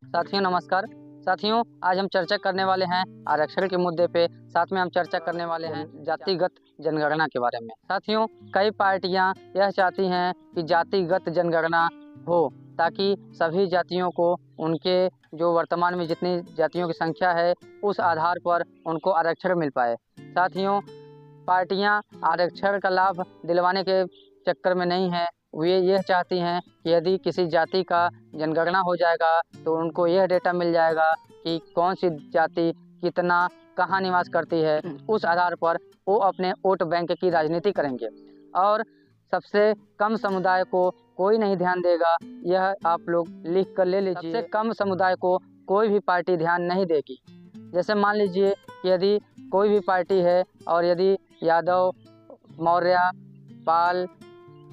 साथियों नमस्कार। साथियों आज हम चर्चा करने वाले हैं आरक्षण के मुद्दे पे। साथ में हम चर्चा करने वाले हैं जातिगत जनगणना के बारे में। साथियों कई पार्टियां यह चाहती हैं कि जातिगत जनगणना हो ताकि सभी जातियों को उनके जो वर्तमान में जितनी जातियों की संख्या है उस आधार पर उनको आरक्षण मिल पाए। साथियों पार्टियां आरक्षण का लाभ दिलवाने के चक्कर में नहीं है, वे यह चाहती हैं कि यदि किसी जाति का जनगणना हो जाएगा तो उनको यह डेटा मिल जाएगा कि कौन सी जाति कितना कहाँ निवास करती है। उस आधार पर वो अपने वोट बैंक की राजनीति करेंगे और सबसे कम समुदाय को कोई नहीं ध्यान देगा। यह आप लोग लिख कर ले लीजिए। सबसे कम समुदाय को कोई भी पार्टी ध्यान नहीं देगी। जैसे मान लीजिए कि यदि कोई भी पार्टी है और यदि यादव, मौर्य, पाल,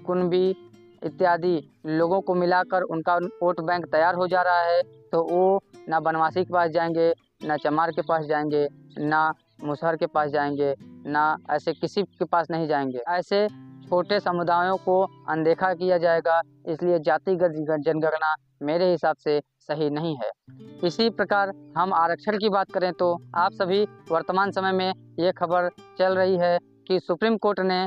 कुणबी इत्यादि लोगों को मिलाकर उनका वोट बैंक तैयार हो जा रहा है तो वो ना बनवासी के पास जाएंगे, ना चमार के पास जाएंगे, ना मुसहर के पास जाएंगे, ना ऐसे किसी के पास नहीं जाएंगे। ऐसे छोटे समुदायों को अनदेखा किया जाएगा। इसलिए जातिगत जनगणना मेरे हिसाब से सही नहीं है। इसी प्रकार हम आरक्षण की बात करें तो आप सभी वर्तमान समय में ये खबर चल रही है कि सुप्रीम कोर्ट ने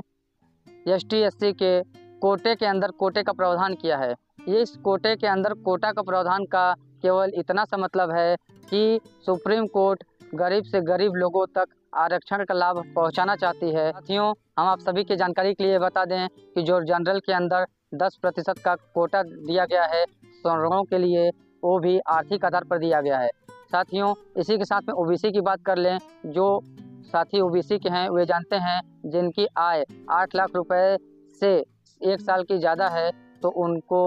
ST SC के कोटे के अंदर कोटे का प्रावधान किया है। ये इस कोटे के अंदर कोटा का प्रावधान का केवल इतना सा मतलब है कि सुप्रीम कोर्ट गरीब से गरीब लोगों तक आरक्षण का लाभ पहुंचाना चाहती है। साथियों हम आप सभी की जानकारी के लिए बता दें कि जो जनरल के अंदर 10% का कोटा दिया गया है सवर्णों के लिए, वो भी आर्थिक आधार पर दिया गया है। साथियों इसी के साथ में OBC की बात कर लें। जो साथी OBC के हैं वे जानते हैं जिनकी आय 8 लाख रुपए से 1 साल की ज़्यादा है तो उनको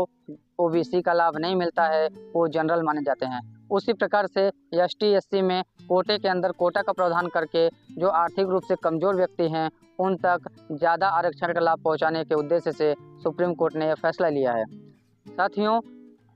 OBC का लाभ नहीं मिलता है, वो जनरल माने जाते हैं। उसी प्रकार से ST SC में कोटे के अंदर कोटा का प्रावधान करके जो आर्थिक रूप से कमज़ोर व्यक्ति हैं उन तक ज़्यादा आरक्षण का लाभ पहुंचाने के उद्देश्य से सुप्रीम कोर्ट ने यह फैसला लिया है। साथियों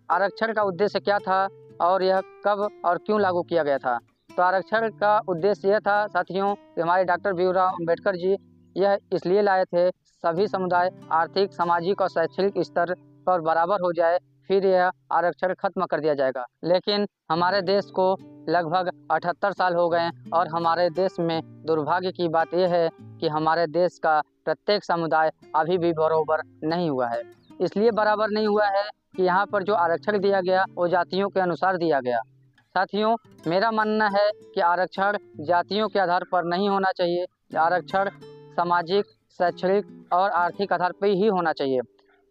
आरक्षण का उद्देश्य क्या था और यह कब और क्यों लागू किया गया था? तो आरक्षण का उद्देश्य यह था साथियों कि हमारे डॉक्टर भीमराव अम्बेडकर जी यह इसलिए लाए थे सभी समुदाय आर्थिक, सामाजिक और शैक्षणिक स्तर पर बराबर हो जाए, फिर यह आरक्षण खत्म कर दिया जाएगा। लेकिन हमारे देश को लगभग 78 साल हो गए और हमारे देश में दुर्भाग्य की बात यह है कि हमारे देश का प्रत्येक समुदाय अभी भी बराबर नहीं हुआ है। इसलिए बराबर नहीं हुआ है कि यहाँ पर जो आरक्षण दिया गया वो जातियों के अनुसार दिया गया। साथियों मेरा मानना है कि आरक्षण जातियों के आधार पर नहीं होना चाहिए। आरक्षण सामाजिक, शैक्षणिक और आर्थिक आधार पर ही होना चाहिए।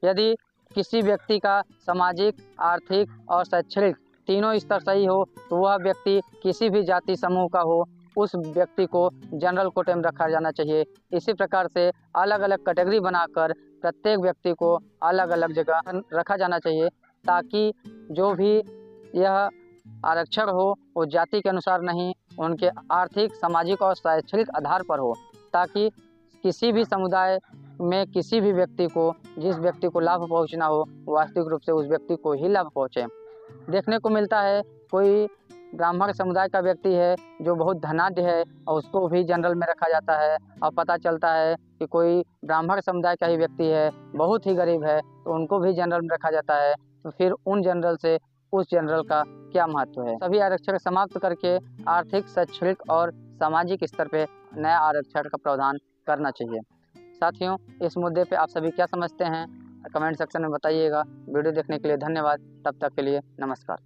यदि किसी व्यक्ति का सामाजिक, आर्थिक और शैक्षणिक तीनों स्तर सही हो तो वह व्यक्ति किसी भी जाति समूह का हो, उस व्यक्ति को जनरल कोटे में रखा जाना चाहिए। इसी प्रकार से अलग अलग कैटेगरी बनाकर प्रत्येक व्यक्ति को अलग अलग जगह रखा जाना चाहिए ताकि जो भी यह आरक्षण हो वो जाति के अनुसार नहीं, उनके आर्थिक, सामाजिक और शैक्षणिक आधार पर हो, ताकि किसी भी समुदाय में किसी भी व्यक्ति को जिस व्यक्ति को लाभ पहुंचना हो वास्तविक रूप से उस व्यक्ति को ही लाभ पहुंचे। देखने को मिलता है कोई ब्राह्मण समुदाय का व्यक्ति है जो बहुत धनाढ्य है और उसको भी जनरल में रखा जाता है, और पता चलता है कि कोई ब्राह्मण समुदाय का ही व्यक्ति है बहुत ही गरीब है तो उनको भी जनरल में रखा जाता है। तो फिर उन जनरल से उस जनरल का क्या महत्व है? सभी आरक्षण समाप्त करके आर्थिक, शैक्षणिक और सामाजिक स्तर पे नया आरक्षण का प्रावधान करना चाहिए। साथियों इस मुद्दे पे आप सभी क्या समझते हैं कमेंट सेक्शन में बताइएगा। वीडियो देखने के लिए धन्यवाद। तब तक के लिए नमस्कार।